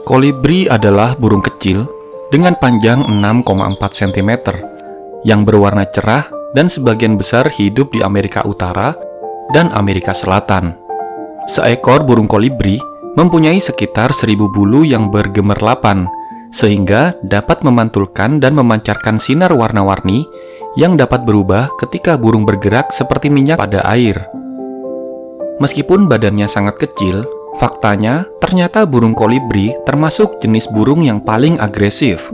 Kolibri adalah burung kecil dengan panjang 6,4 cm yang berwarna cerah dan sebagian besar hidup di Amerika Utara dan Amerika Selatan. Seekor burung kolibri mempunyai sekitar 1000 bulu yang bergemerlapan, sehingga dapat memantulkan dan memancarkan sinar warna-warni yang dapat berubah ketika burung bergerak seperti minyak pada air. Meskipun badannya sangat kecil, faktanya ternyata burung kolibri termasuk jenis burung yang paling agresif.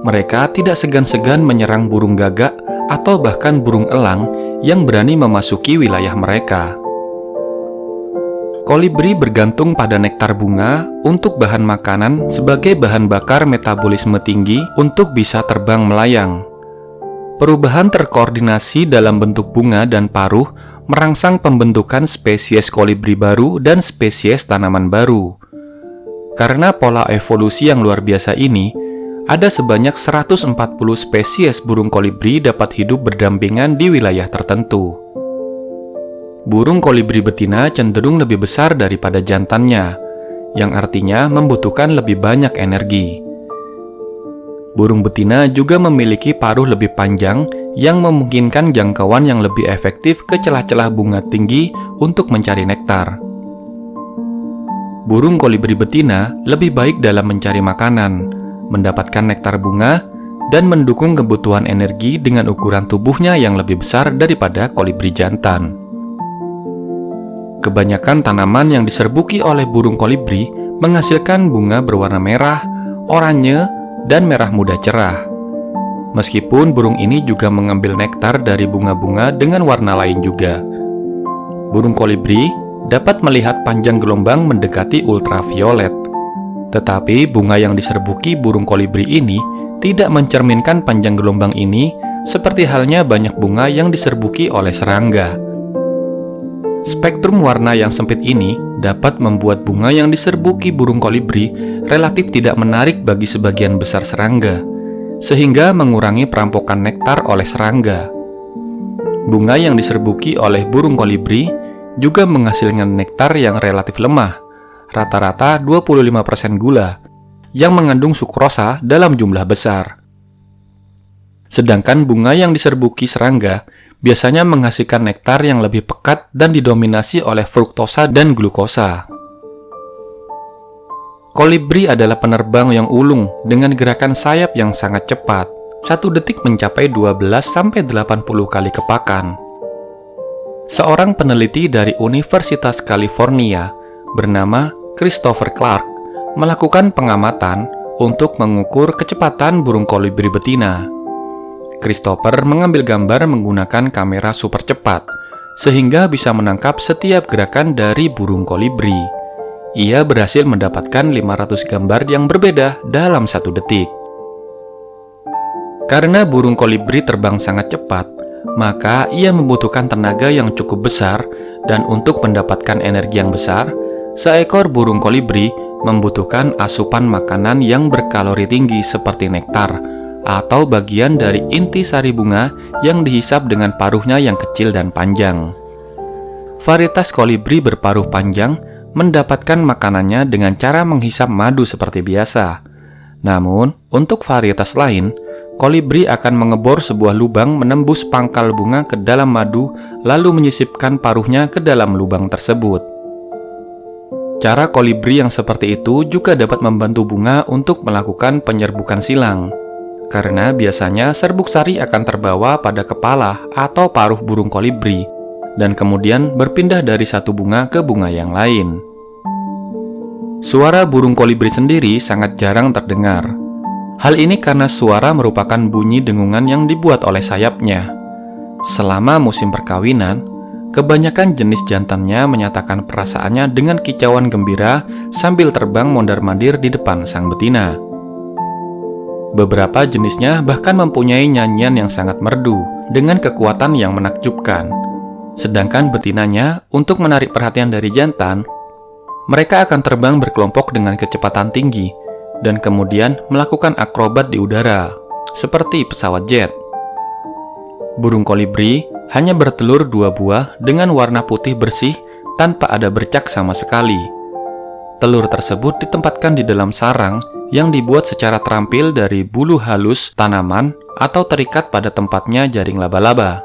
Mereka tidak segan-segan menyerang burung gagak atau bahkan burung elang yang berani memasuki wilayah mereka. Kolibri bergantung pada nektar bunga untuk bahan makanan sebagai bahan bakar metabolisme tinggi untuk bisa terbang melayang. Perubahan terkoordinasi dalam bentuk bunga dan paruh merangsang pembentukan spesies kolibri baru dan spesies tanaman baru. Karena pola evolusi yang luar biasa ini, ada sebanyak 140 spesies burung kolibri dapat hidup berdampingan di wilayah tertentu. Burung kolibri betina cenderung lebih besar daripada jantannya, yang artinya membutuhkan lebih banyak energi. Burung betina juga memiliki paruh lebih panjang yang memungkinkan jangkauan yang lebih efektif ke celah-celah bunga tinggi untuk mencari nektar. Burung kolibri betina lebih baik dalam mencari makanan, mendapatkan nektar bunga, dan mendukung kebutuhan energi dengan ukuran tubuhnya yang lebih besar daripada kolibri jantan. Kebanyakan tanaman yang diserbuki oleh burung kolibri menghasilkan bunga berwarna merah, oranye, dan merah muda cerah. Meskipun burung ini juga mengambil nektar dari bunga-bunga dengan warna lain juga. Burung kolibri dapat melihat panjang gelombang mendekati ultraviolet. Tetapi bunga yang diserbuki burung kolibri ini tidak mencerminkan panjang gelombang ini seperti halnya banyak bunga yang diserbuki oleh serangga. Spektrum warna yang sempit ini dapat membuat bunga yang diserbuki burung kolibri relatif tidak menarik bagi sebagian besar serangga, sehingga mengurangi perampokan nektar oleh serangga. Bunga yang diserbuki oleh burung kolibri juga menghasilkan nektar yang relatif lemah, rata-rata 25% gula, yang mengandung sukrosa dalam jumlah besar. Sedangkan bunga yang diserbuki serangga biasanya menghasilkan nektar yang lebih pekat dan didominasi oleh fruktosa dan glukosa. Kolibri adalah penerbang yang ulung dengan gerakan sayap yang sangat cepat. 1 detik mencapai 12-80 kali kepakan. Seorang peneliti dari Universitas California bernama Christopher Clark melakukan pengamatan untuk mengukur kecepatan burung kolibri betina. Christopher mengambil gambar menggunakan kamera super cepat, sehingga bisa menangkap setiap gerakan dari burung kolibri. Ia berhasil mendapatkan 500 gambar yang berbeda dalam 1 detik. Karena burung kolibri terbang sangat cepat, maka ia membutuhkan tenaga yang cukup besar, dan untuk mendapatkan energi yang besar, seekor burung kolibri membutuhkan asupan makanan yang berkalori tinggi seperti nektar, atau bagian dari inti sari bunga yang dihisap dengan paruhnya yang kecil dan panjang. Varietas kolibri berparuh panjang mendapatkan makanannya dengan cara menghisap madu seperti biasa. Namun, untuk varietas lain, kolibri akan mengebor sebuah lubang menembus pangkal bunga ke dalam madu, lalu menyisipkan paruhnya ke dalam lubang tersebut. Cara kolibri yang seperti itu juga dapat membantu bunga untuk melakukan penyerbukan silang. Karena biasanya serbuk sari akan terbawa pada kepala atau paruh burung kolibri, dan kemudian berpindah dari satu bunga ke bunga yang lain. Suara burung kolibri sendiri sangat jarang terdengar. Hal ini karena suara merupakan bunyi dengungan yang dibuat oleh sayapnya. Selama musim perkawinan, kebanyakan jenis jantannya menyatakan perasaannya dengan kicauan gembira sambil terbang mondar-mandir di depan sang betina. Beberapa jenisnya bahkan mempunyai nyanyian yang sangat merdu dengan kekuatan yang menakjubkan. Sedangkan betinanya, untuk menarik perhatian dari jantan, mereka akan terbang berkelompok dengan kecepatan tinggi dan kemudian melakukan akrobat di udara, seperti pesawat jet. Burung kolibri hanya bertelur 2 buah dengan warna putih bersih tanpa ada bercak sama sekali. Telur tersebut ditempatkan di dalam sarang yang dibuat secara terampil dari bulu halus tanaman atau terikat pada tempatnya jaring laba-laba.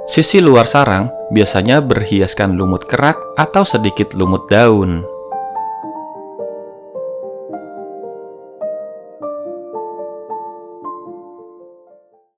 Sisi luar sarang biasanya berhiaskan lumut kerak atau sedikit lumut daun.